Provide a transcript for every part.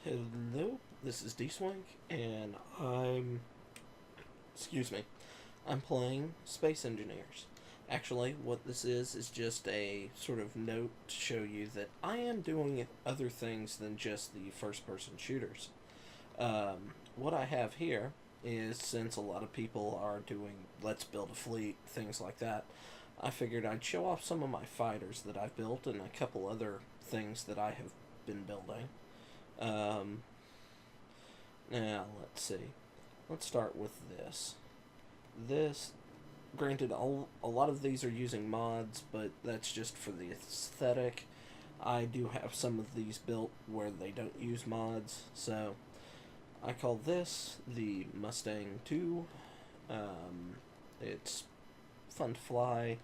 Hello, this is Dswank, and excuse me, I'm playing Space Engineers. Actually, what this is just a sort of note to show you that I am doing other things than just the first person shooters. What I have here is, since a lot of people are doing let's build a fleet, things like that, I figured I'd show off some of my fighters that I've built and a couple other things that I have been building. Um, Now, let's see. Let's start with this. This, granted, a lot of these are using mods, but that's just for the aesthetic. I do have some of these built where they don't use mods, so I call this the Mustang 2. It's fun to fly.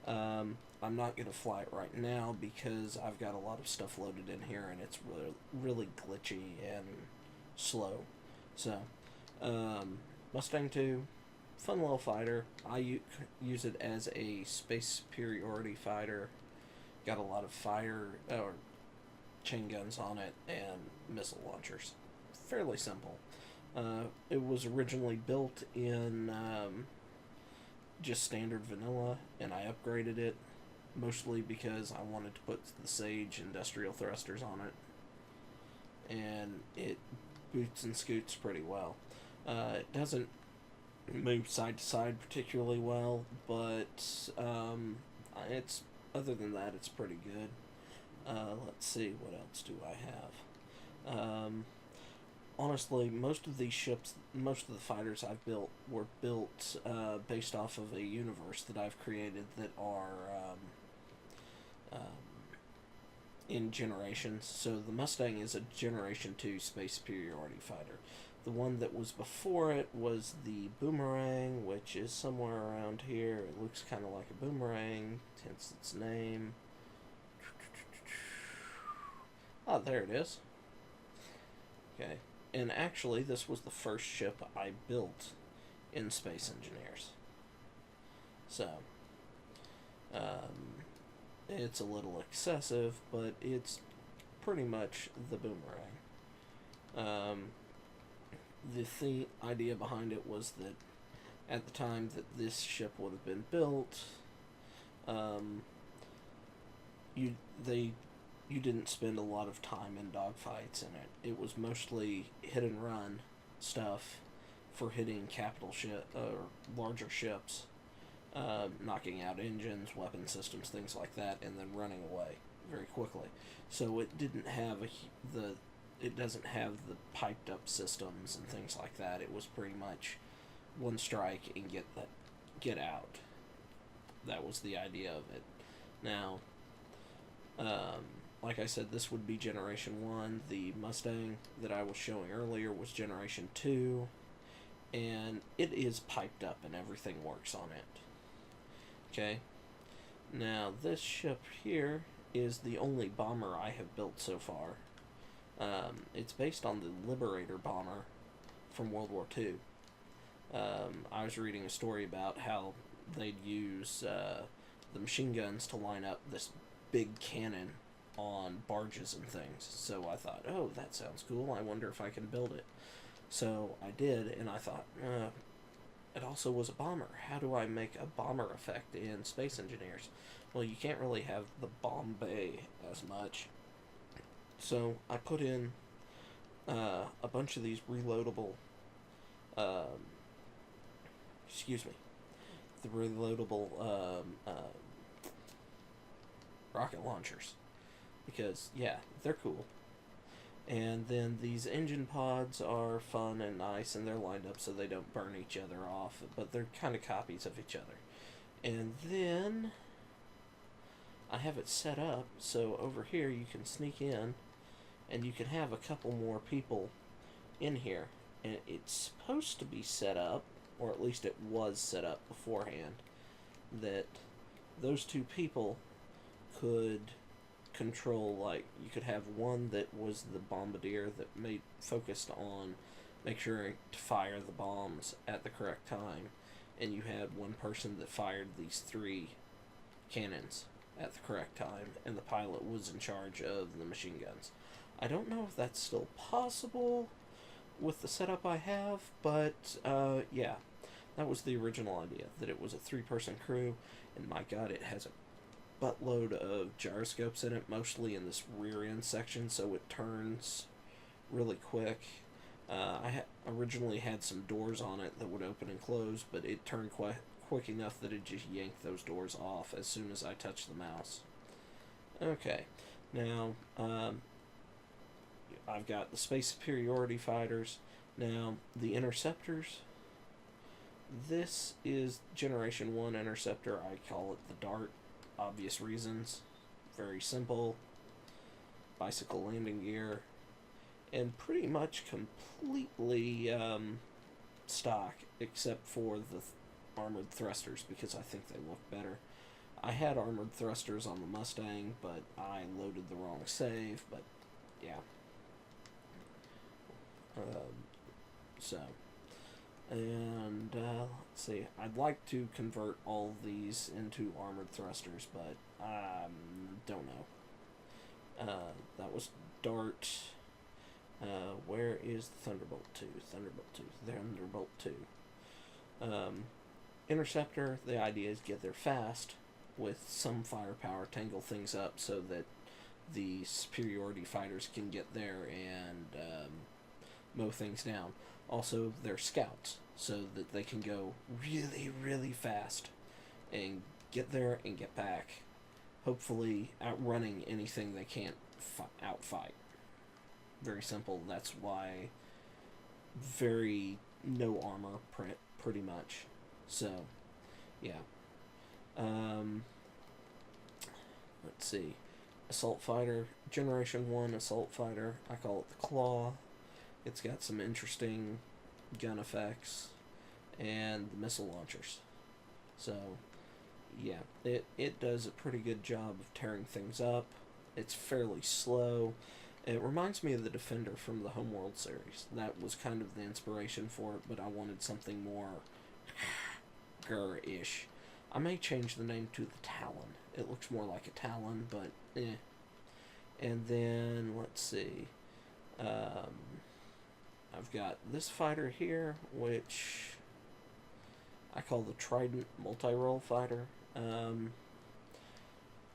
I'm not going to fly it right now because I've got a lot of stuff loaded in here and it's really glitchy and slow. So, Mustang 2, fun little fighter. Use it as a space superiority fighter. Got a lot of fire or chain guns on it and missile launchers. Fairly simple. It was originally built in just standard vanilla, and I upgraded it mostly because I wanted to put the Sage industrial thrusters on it, and it boots and scoots pretty well. It doesn't move side to side particularly well, but it's other than that, it's pretty good. Let's see, what else do I have? Honestly, most of these ships, most of the fighters I've built were built based off of a universe that I've created that are in generations. So the Mustang is a Generation 2 space superiority fighter. The one that was before it was the Boomerang, which is somewhere around here. It looks kind of like a boomerang, hence its name. Ah, there it is. Okay. And actually, this was the first ship I built in Space Engineers. So, it's a little excessive, but it's pretty much the Boomerang. The idea behind it was that at the time that this ship would have been built, um, you they you didn't spend a lot of time in dogfights in it. It was mostly hit and run stuff for hitting capital ship or larger ships, knocking out engines, weapon systems, things like that, and then running away very quickly. So it didn't have it doesn't have the piped up systems and things like that. It was pretty much one strike and get out. That was the idea of it. Now, like I said, this would be Generation 1. The Mustang that I was showing earlier was Generation 2. And it is piped up and everything works on it. Okay? Now, this ship here is the only bomber I have built so far. It's based on the Liberator bomber from World War II. I was reading a story about how they'd use the machine guns to line up this big cannon on barges and things. So I thought, oh, that sounds cool. I wonder if I can build it. So I did, and I thought, it also was a bomber. How do I make a bomber effect in Space Engineers? Well, you can't really have the bomb bay as much. So I put in a bunch of these reloadable, excuse me, the reloadable rocket launchers. Because, yeah, they're cool. And then these engine pods are fun and nice, and they're lined up so they don't burn each other off, but they're kind of copies of each other. And then I have it set up so over here you can sneak in and you can have a couple more people in here. And it's supposed to be set up, or at least it was set up beforehand, that those two people could control, like, you could have one that was the bombardier that focused on make sure to fire the bombs at the correct time, and you had one person that fired these 3 cannons at the correct time, and the pilot was in charge of the machine guns. I don't know if that's still possible with the setup I have, but yeah, that was the original idea, that it was a three-person crew, and my god, it has a buttload of gyroscopes in it, mostly in this rear end section, so it turns really quick. Originally had some doors on it that would open and close, but it turned quick enough that it just yanked those doors off as soon as I touched the mouse. Okay, now I've got the space superiority fighters. Now the interceptors. This is Generation 1 interceptor. I call it the Dart. Obvious reasons. Very simple. Bicycle landing gear. And pretty much completely stock, except for the armored thrusters, because I think they look better. I had armored thrusters on the Mustang, but I loaded the wrong save, but yeah. So, and let's see, I'd like to convert all these into armored thrusters, but don't know. That was Dart. Where is the Thunderbolt 2? Thunderbolt 2. Interceptor, the idea is get there fast with some firepower, tangle things up so that the superiority fighters can get there and mow things down. Also, they're scouts, so that they can go really, really fast and get there and get back, hopefully outrunning anything they can't outfight. Very simple. That's why very no armor pretty much. So, yeah. Let's see. Assault fighter, Generation 1 assault fighter. I call it the Claw. It's got some interesting gun effects and the missile launchers. So, yeah, it does a pretty good job of tearing things up. It's fairly slow. It reminds me of the Defender from the Homeworld series. That was kind of the inspiration for it, but I wanted something more grr-ish. I may change the name to the Talon. It looks more like a Talon, but eh. And then, let's see. I've got this fighter here, which I call the Trident multi-role fighter.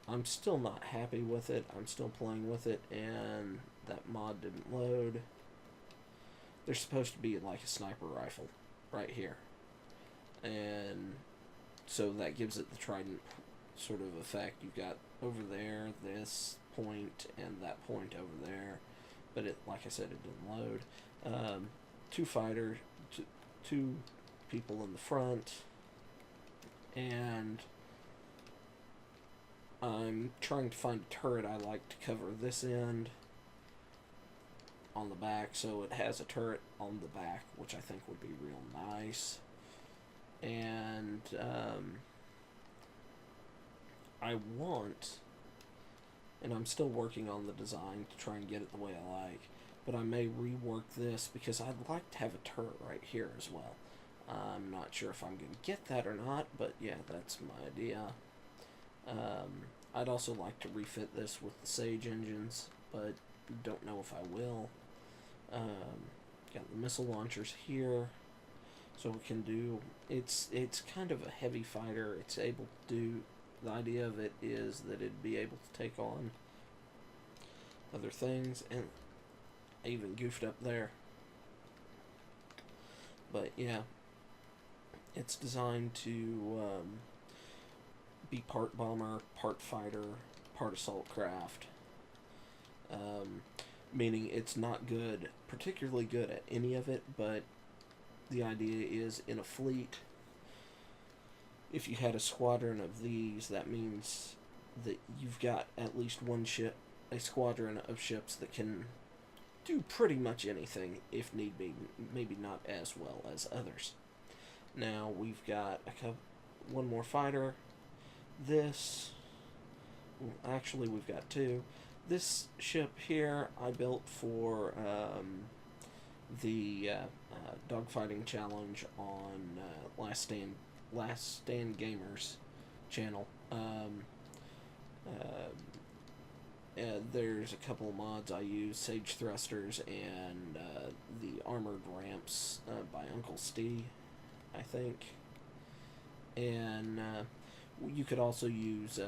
I'm still not happy with it. I'm still playing with it, and that mod didn't load. There's supposed to be like a sniper rifle right here. And so that gives it the Trident sort of effect. You've got over there this point and that point over there. But it, like I said, it didn't load. Two people in the front, and I'm trying to find a turret I like to cover this end on the back, so it has a turret on the back, which I think would be real nice. And I want, and I'm still working on the design to try and get it the way I like, but I may rework this because I'd like to have a turret right here as well. I'm not sure if I'm going to get that or not, but yeah, that's my idea. I'd also like to refit this with the Sage engines, but don't know if I will. Got the missile launchers here, so we can do. It's kind of a heavy fighter. It's able to do. The idea of it is that it'd be able to take on other things, and I even goofed up there. But yeah, it's designed to be part bomber, part fighter, part assault craft. Meaning it's not particularly good at any of it, but the idea is in a fleet, if you had a squadron of these, that means that you've got at least one ship, a squadron of ships that can do pretty much anything if need be, maybe not as well as others. Now we've got one more fighter. Actually we've got two. This ship here I built for the dogfighting challenge on Last Stand Gamers channel, there's a couple of mods I use, Sage Thrusters and the Armored Ramps by Uncle Steve, I think. And you could also use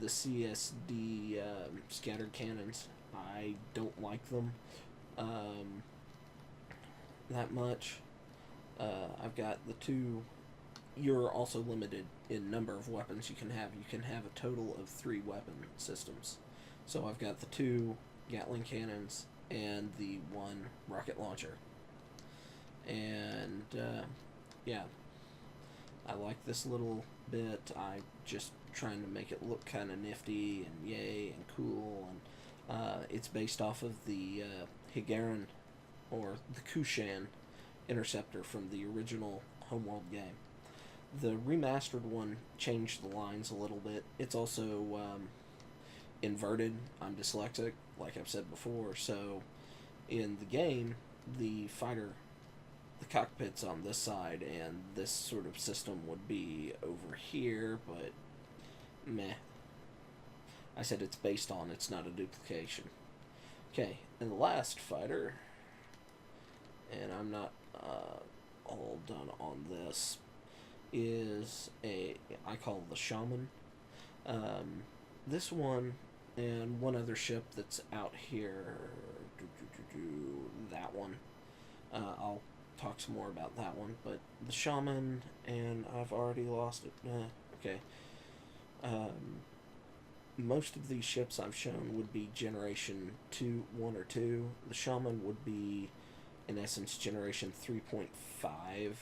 the CSD scattered cannons. I don't like them that much. I've got the two. You're also limited in number of weapons you can have. You can have a total of 3 weapon systems. So I've got the 2 Gatling cannons and the 1 rocket launcher. And yeah, I like this little bit. I'm just trying to make it look kind of nifty and yay and cool. And it's based off of the Higaran, or the Kushan interceptor from the original Homeworld game. The remastered one changed the lines a little bit. It's also inverted. I'm dyslexic, like I've said before, so in the game, the fighter, the cockpit's on this side, and this sort of system would be over here, but meh. I said it's based on, it's not a duplication. Okay, and the last fighter, and I'm not all done on this, is I call the Shaman. This one and one other ship that's out here, that one. I'll talk some more about that one, but the Shaman, and I've already lost it. Okay. Most of these ships I've shown would be Generation 1 or 2. The Shaman would be, in essence, Generation 3.5.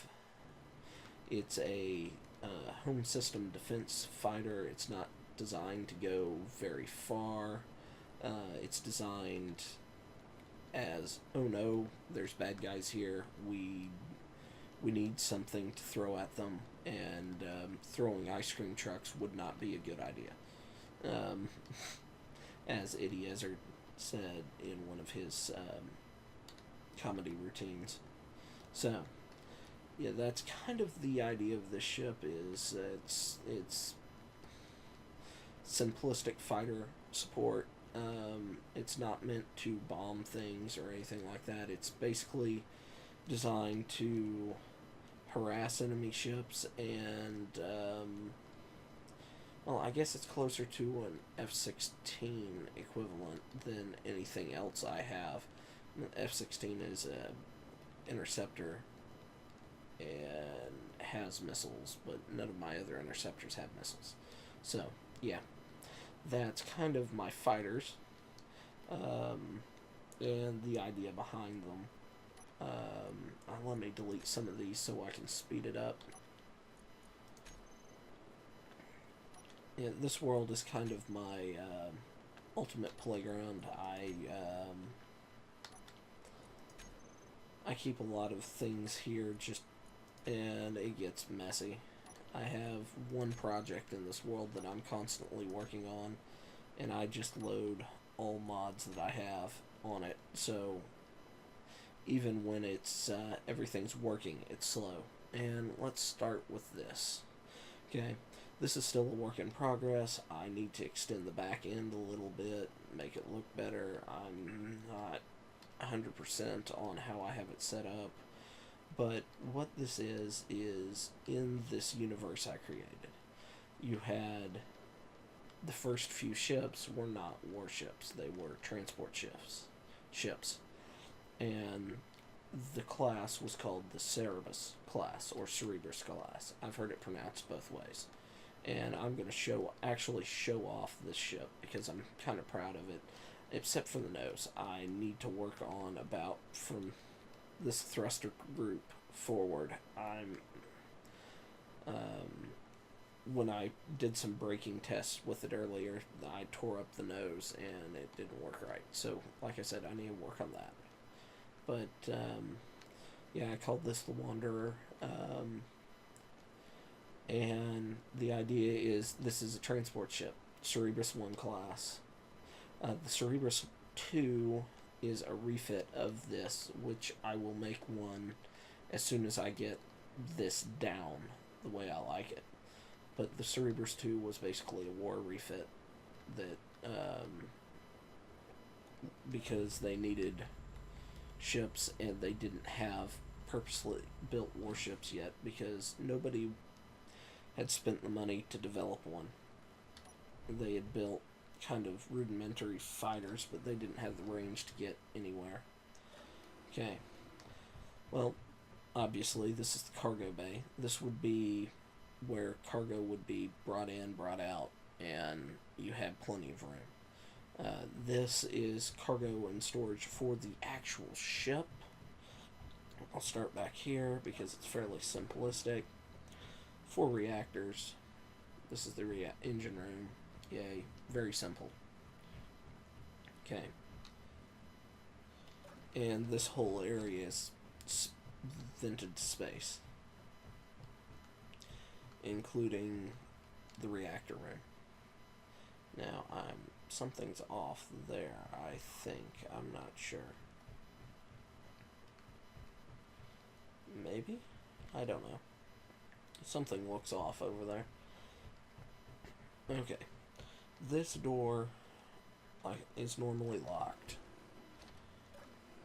It's a home system defense fighter. It's not designed to go very far. It's designed as, oh no, there's bad guys here. We need something to throw at them, and throwing ice cream trucks would not be a good idea. As Eddie Izzard said in one of his comedy routines. So, yeah, that's kind of the idea of this ship. Is it's simplistic fighter support. It's not meant to bomb things or anything like that. It's basically designed to harass enemy ships and well, I guess it's closer to an F-16 equivalent than anything else I have. F-16 is a interceptor and has missiles, but none of my other interceptors have missiles. So, yeah, that's kind of my fighters, and the idea behind them. Let me delete some of these so I can speed it up. Yeah, this world is kind of my ultimate playground. I keep a lot of things here, and it gets messy. I have one project in this world that I'm constantly working on, and I just load all mods that I have on it. So even when it's everything's working, it's slow. And let's start with this. Okay. This is still a work in progress. I need to extend the back end a little bit, make it look better. I'm not 100% on how I have it set up. But what this is in this universe I created, you had the first few ships were not warships. They were transport ships. And the class was called the Cerberus class, or Cerberus class. I've heard it pronounced both ways. And I'm going to actually show off this ship because I'm kind of proud of it, except for the nose. I need to work on about from this thruster group forward. When I did some braking tests with it earlier, I tore up the nose and it didn't work right. So, like I said, I need to work on that. But, yeah, I called this the Wanderer. And the idea is this is a transport ship, Cerberus 1 class. The Cerberus 2 is a refit of this, which I will make one as soon as I get this down the way I like it. But the Cerberus 2 was basically a war refit that um, because they needed ships and they didn't have purposely built warships yet because nobody had spent the money to develop one. They had built kind of rudimentary fighters, but they didn't have the range to get anywhere. Okay. Well, obviously, this is the cargo bay. This would be where cargo would be brought in, brought out, and you had plenty of room. This is cargo and storage for the actual ship. I'll start back here because it's fairly simplistic. 4 reactors. This is the engine room. Yay. Very simple. Okay. And this whole area is vented space, including the reactor room. Now, something's off there, I think. I'm not sure. Maybe? I don't know. Something looks off over there. Okay. This door is normally locked,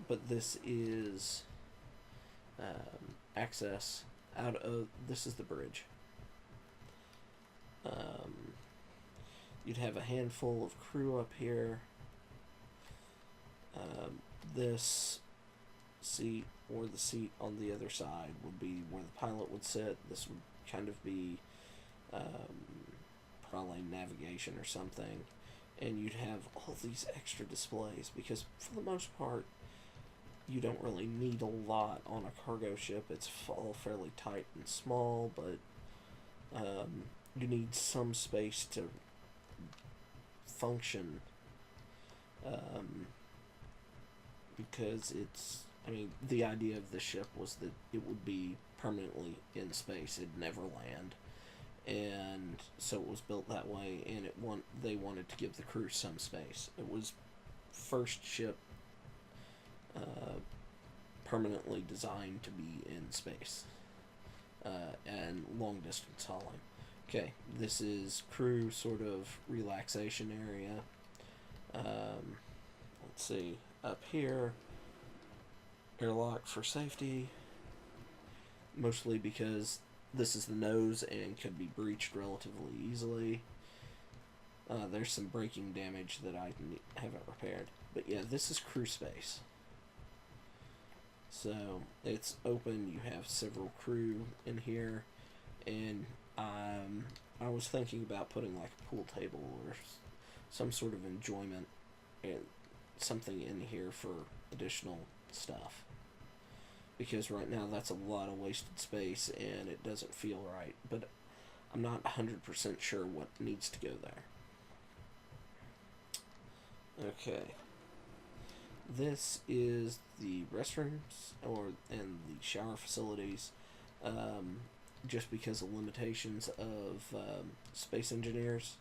but this is access out of... This is the bridge. You'd have a handful of crew up here. This seat or the seat on the other side would be where the pilot would sit. This would kind of be probably navigation or something. And you'd have all these extra displays because for the most part you don't really need a lot on a cargo ship. It's all fairly tight and small, but you need some space to function because it's... I mean, the idea of the ship was that it would be permanently in space. It'd never land. And so it was built that way, and they wanted to give the crew some space. It was first ship permanently designed to be in space and long distance hauling. Okay, this is crew sort of relaxation area. Let's see, up here, airlock for safety, mostly because this is the nose and could be breached relatively easily. There's some braking damage that I haven't repaired. But yeah, this is crew space. So it's open, you have several crew in here, and I was thinking about putting like a pool table or some sort of enjoyment and something in here for additional stuff. Because right now that's a lot of wasted space and it doesn't feel right. But I'm not 100% sure what needs to go there. Okay. This is the restrooms and the shower facilities. Just because of limitations of space engineers.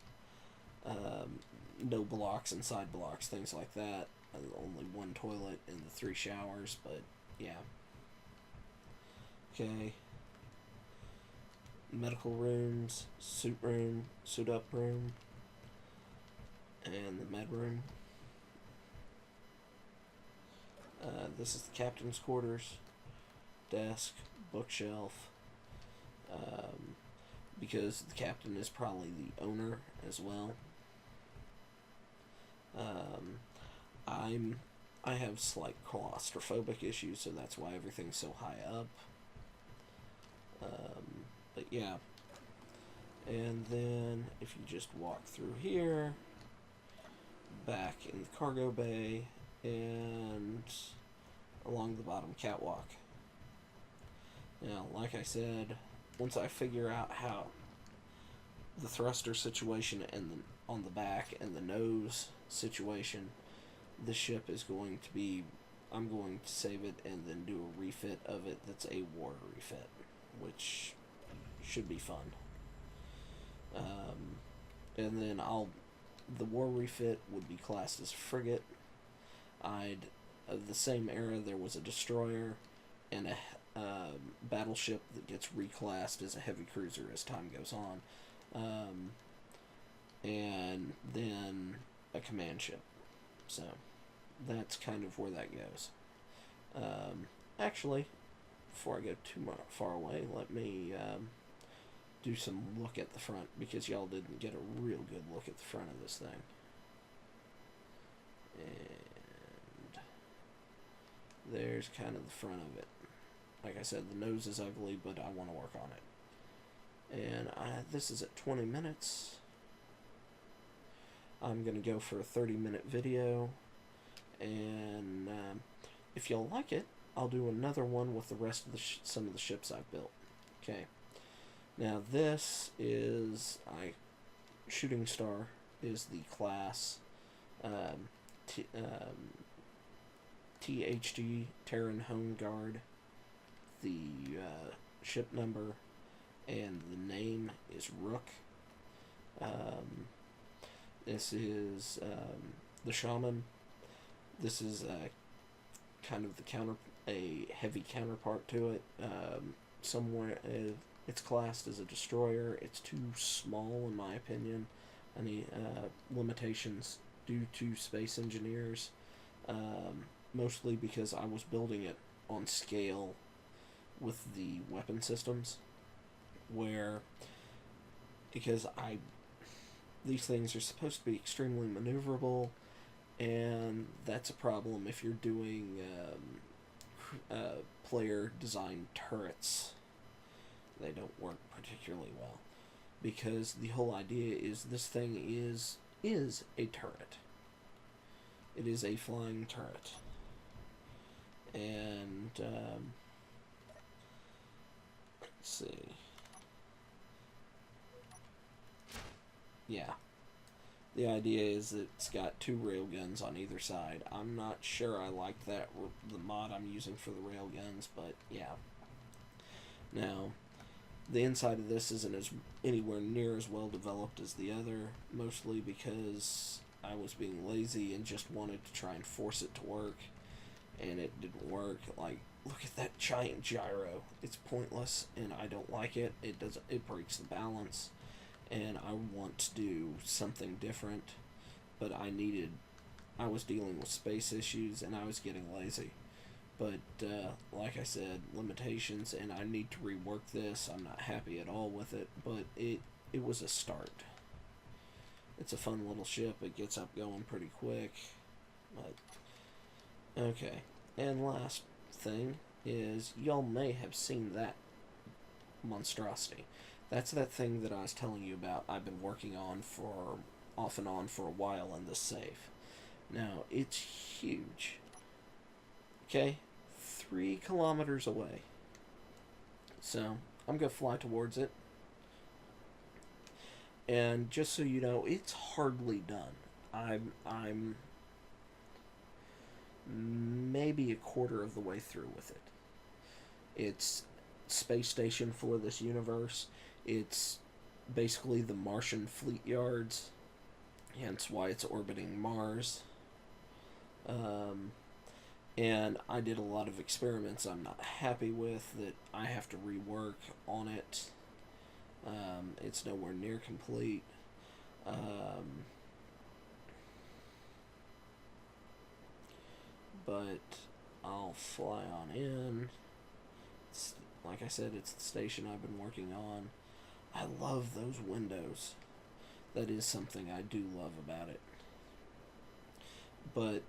No blocks inside blocks, things like that. Only 1 toilet and the 3 showers, but yeah. Okay. Medical rooms, suit room, suit up room, and the med room. This is the captain's quarters, desk, bookshelf, because the captain is probably the owner as well. I have slight claustrophobic issues, so that's why everything's so high up. But yeah. And then if you just walk through here, back in the cargo bay, and along the bottom catwalk. Now, like I said, once I figure out how the thruster situation and on the back and the nose situation, the ship is going to be... I'm going to save it and then do a refit of it that's a war refit, which should be fun. And then the war refit would be classed as frigate. Of the same era, there was a destroyer and a battleship that gets reclassed as a heavy cruiser as time goes on. And then a command ship. So that's kind of where that goes. Actually, before I go too far away, let me do some look at the front, because y'all didn't get a real good look at the front of this thing. And there's kind of the front of it. Like I said, the nose is ugly, but I want to work on it. And this is at 20 minutes. I'm going to go for a 30-minute video. And if y'all like it, I'll do another one with the rest of the some of the ships I've built. Okay. Now this is Shooting Star is the class THG Terran Home Guard. The ship number and the name is Rook. This is the Shaman. This is kind of a heavy counterpart to it. Somewhere it's classed as a destroyer. It's too small, in my opinion. Any limitations due to space engineers, mostly because I was building it on scale with the weapon systems, because these things are supposed to be extremely maneuverable, and that's a problem if you're doing player designed turrets. They don't work particularly well, because the whole idea is this thing is a turret. It is a flying turret. And let's see. Yeah. The idea is it's got 2 railguns on either side. I'm not sure I like that, the mod I'm using for the railguns, but yeah. Now, the inside of this isn't anywhere near as well developed as the other, mostly because I was being lazy and just wanted to try and force it to work, and it didn't work. Like, look at that giant gyro. It's pointless, and I don't like it. It breaks the balance, and I want to do something different, but I was dealing with space issues, and I was getting lazy. But, like I said, limitations, and I need to rework this. I'm not happy at all with it, but it was a start. It's a fun little ship. It gets up going pretty quick. But, okay. And last thing is, y'all may have seen that monstrosity. That's that thing that I was telling you about I've been working on off and on for a while in this save. Now, it's huge. Okay? 3 kilometers away. So, I'm going to fly towards it. And just so you know, it's hardly done. I'm maybe a quarter of the way through with it. It's space station for this universe. It's basically the Martian fleet yards, hence why it's orbiting Mars. And I did a lot of experiments I'm not happy with that I have to rework on it. It's nowhere near complete. But I'll fly on in. Like I said, it's the station I've been working on. I love those windows. That is something I do love about it. But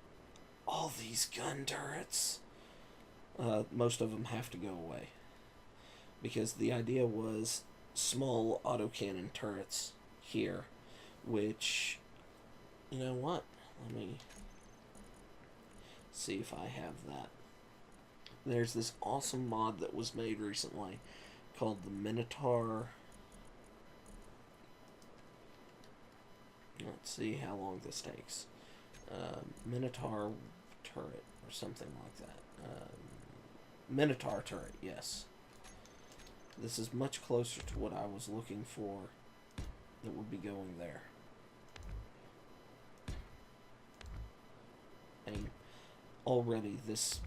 all these gun turrets, most of them have to go away. Because the idea was small autocannon turrets here, which, you know what? Let me see if I have that. There's this awesome mod that was made recently called the Minotaur. Let's see how long this takes. Minotaur turret or something like that. Minotaur turret, yes. This is much closer to what I was looking for that would be going there. And already this,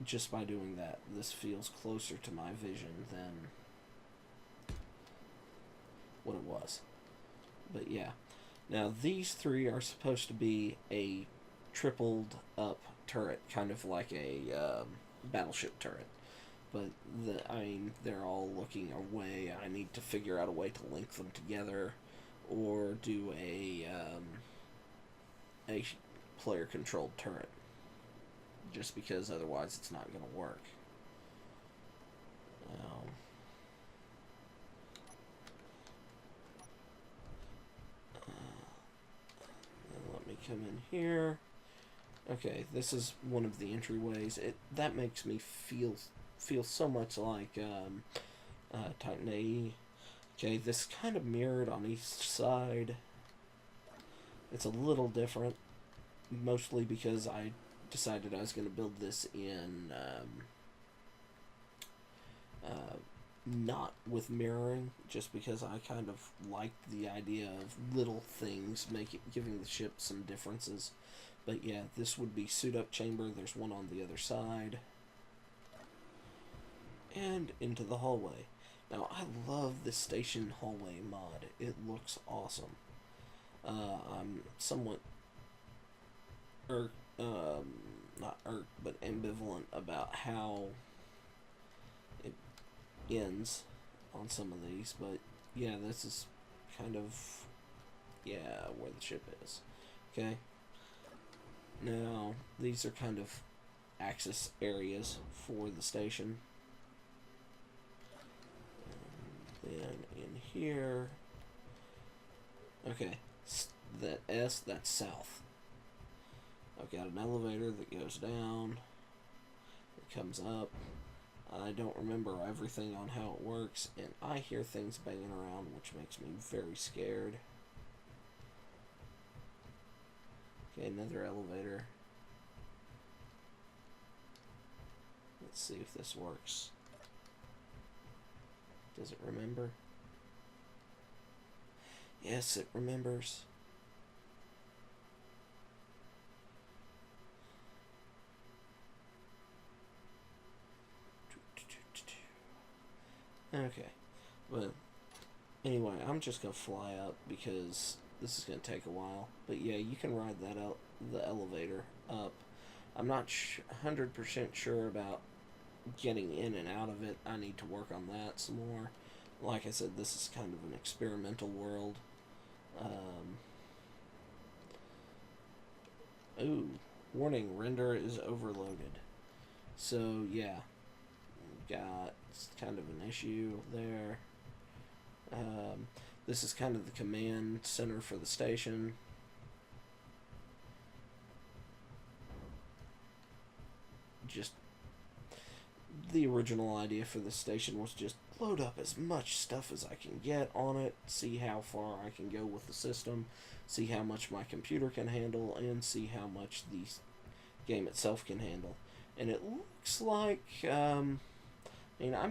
just by doing that, this feels closer to my vision than what it was. But yeah, Now, these three are supposed to be a tripled up turret, kind of like a battleship turret. But they're all looking away. I need to figure out a way to link them together, or do a player controlled turret. Just because otherwise it's not going to work. Um, Let me come in here. Okay, this is one of the entryways. That makes me feel so much like Titan AE. Okay, this kind of mirrored on each side. It's a little different, mostly because I decided I was going to build this in not with mirroring, just because I kind of liked the idea of little things giving the ship some differences. But yeah, this would be suit up chamber. There's one on the other side. And into the hallway. Now, I love this station hallway mod. It looks awesome. I'm somewhat not irked, but ambivalent about how it ends on some of these. But yeah, this is kind of, yeah, where the ship is. Okay. Now, these are kind of access areas for the station. And then in here, okay, that S, that's south. I've got an elevator that goes down, it comes up. I don't remember everything on how it works, and I hear things banging around, which makes me very scared. Okay, another elevator. Let's see if this works. Does it remember? Yes, it remembers. Okay, but anyway, I'm just gonna fly up because this is gonna take a while. But yeah, you can ride that the elevator up. I'm not 100% sure about getting in and out of it. I need to work on that some more. Like I said, this is kind of an experimental world. Ooh, warning, render is overloaded. So yeah, got kind of an issue there. This is kind of the command center for the station. Just the original idea for the station was just load up as much stuff as I can get on it, see how far I can go with the system, see how much my computer can handle, and see how much the game itself can handle. And it looks like, I'm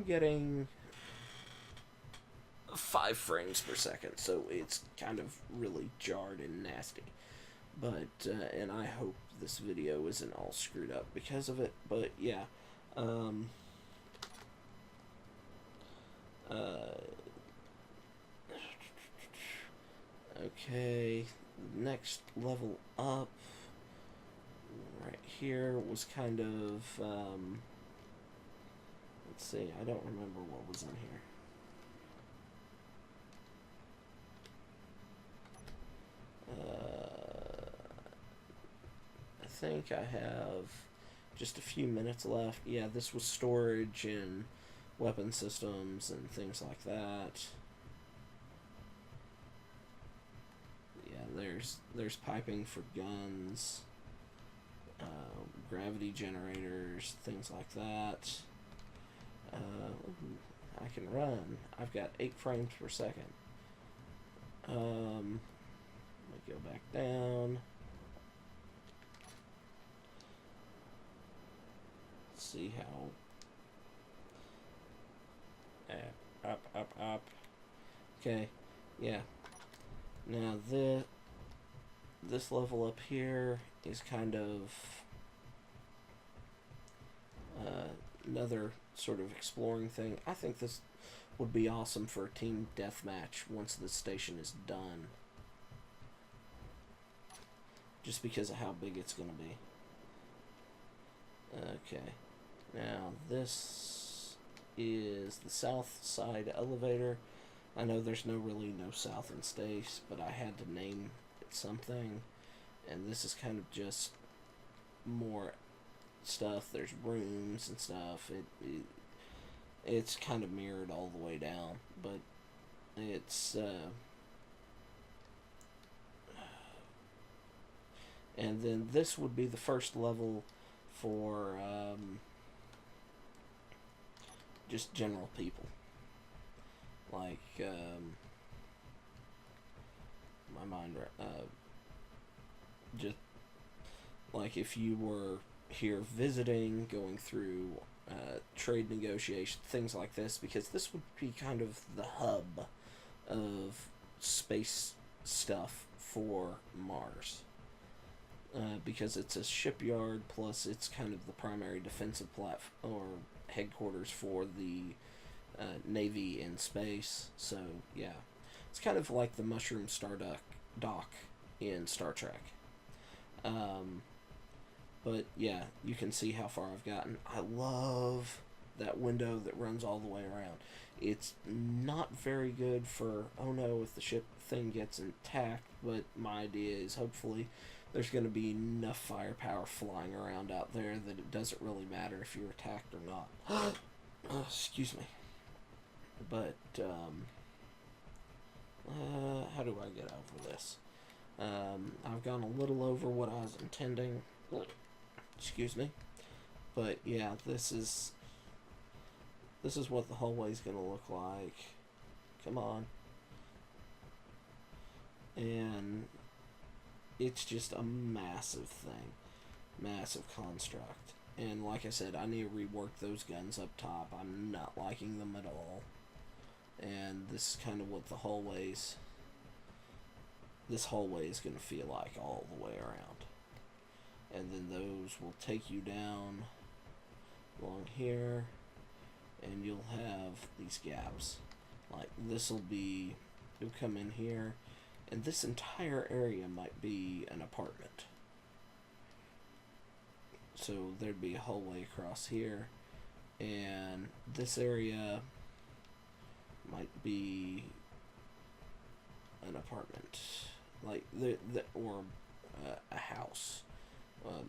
getting 5 frames per second, so it's kind of really jarred and nasty. But, and I hope this video isn't all screwed up because of it, but yeah. Okay, next level up right here was kind of, let's see, I don't remember what was in here. I think I have just a few minutes left. Yeah, this was storage and weapon systems and things like that. Yeah, there's piping for guns, gravity generators, things like that. I can run. I've got 8 frames per second. Let me go back down. Let's see how. Up. Okay, yeah. Now this level up here is kind of another sort of exploring thing. I think this would be awesome for a team deathmatch once the station is done. just because of how big it's going to be. Okay, now this is the south side elevator. I know there's really no south in space, but I had to name it something, and this is kind of just more stuff. There's rooms and stuff. It's kind of mirrored all the way down, but it's and then this would be the first level for just general people, like my mind just like if you were here visiting, going through trade negotiations, things like this, because this would be kind of the hub of space stuff for Mars. Because it's a shipyard, plus it's kind of the primary defensive platform or headquarters for the Navy in space. So yeah, it's kind of like the Mushroom Star Dock in Star Trek. But yeah, you can see how far I've gotten. I love that window that runs all the way around. It's not very good for, oh no, if the ship thing gets intact, but my idea is hopefully there's going to be enough firepower flying around out there that it doesn't really matter if you're attacked or not. Excuse me. But, how do I get over this? I've gone a little over what I was intending. Excuse me. But yeah, this is what the hallway's going to look like. Come on. And it's just a massive thing. Massive construct. And like I said, I need to rework those guns up top. I'm not liking them at all. And this is kind of what this hallway is going to feel like all the way around. And then those will take you down along here, and you'll have these gaps. Like you'll come in here, and this entire area might be an apartment. So there'd be a hallway across here, and this area might be an apartment, like or a house.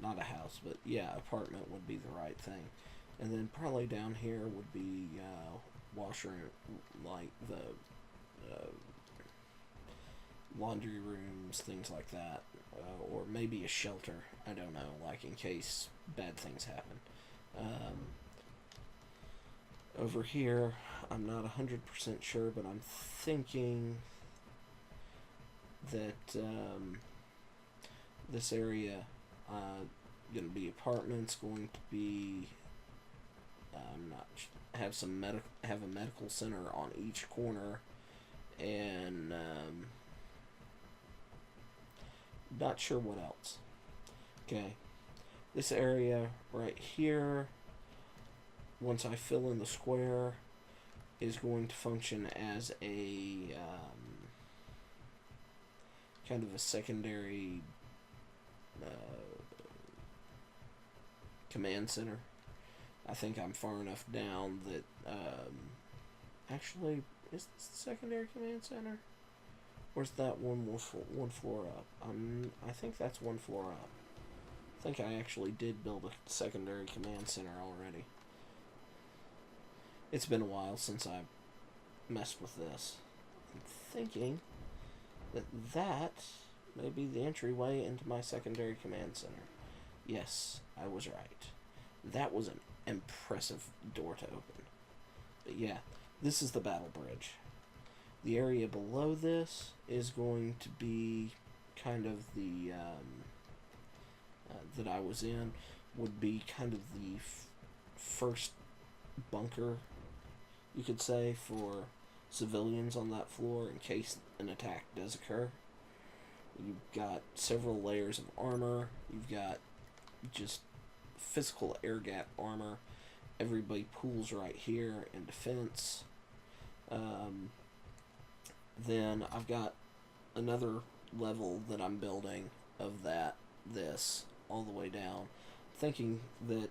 Not a house, but yeah, apartment would be the right thing. And then probably down here would be washroom, like the laundry rooms, things like that, or maybe a shelter. I don't know, like in case bad things happen. Over here, I'm not 100% sure, but I'm thinking that this area going to be apartments, going to be have a medical center on each corner, and not sure what else. Okay, this area right here, once I fill in the square, is going to function as a kind of a secondary command center. I think I'm far enough down that actually, is this the secondary command center? Or is that one floor up? I think that's one floor up. I think I actually did build a secondary command center already. It's been a while since I messed with this. I'm thinking that may be the entryway into my secondary command center. Yes, I was right. That was an impressive door to open. But yeah, this is the battle bridge. The area below this is going to be kind of the that I was in, would be kind of the first bunker, you could say, for civilians on that floor in case an attack does occur. You've got several layers of armor. You've got just physical air gap armor. Everybody pools right here in defense. Then I've got another level that I'm building of that this all the way down, thinking that,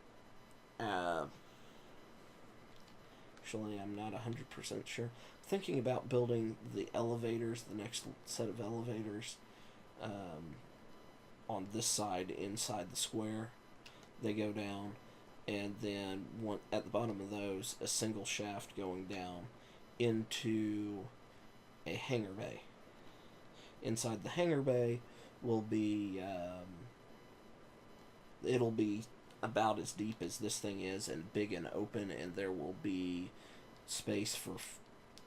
actually I'm not 100% sure, thinking about building the elevators, the next set of elevators, on this side inside the square. They go down, and then one at the bottom of those, a single shaft going down into a hangar bay. Inside the hangar bay will be, it'll be about as deep as this thing is and big and open, and there will be space for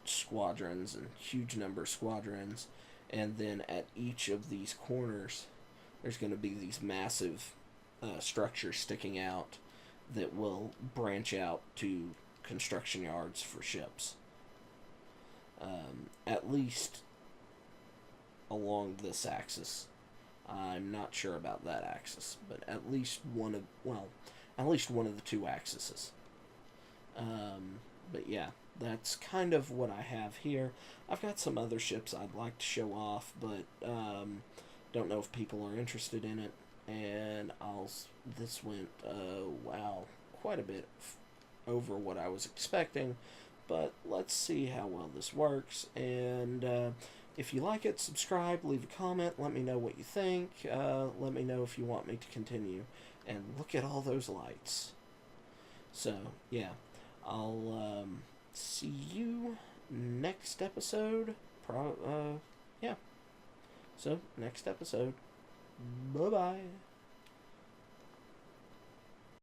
squadrons and huge number of squadrons. And then at each of these corners, there's going to be these massive structures sticking out that will branch out to construction yards for ships. At least along this axis. I'm not sure about that axis, but at least one of the two axes. But yeah, that's kind of what I have here. I've got some other ships I'd like to show off, but don't know if people are interested in it. And this went, wow, quite a bit over what I was expecting, but let's see how well this works. And if you like it, subscribe, leave a comment, let me know what you think, let me know if you want me to continue. And look at all those lights. So, yeah, I'll see you next episode. Yeah. So, next episode. Bye-bye.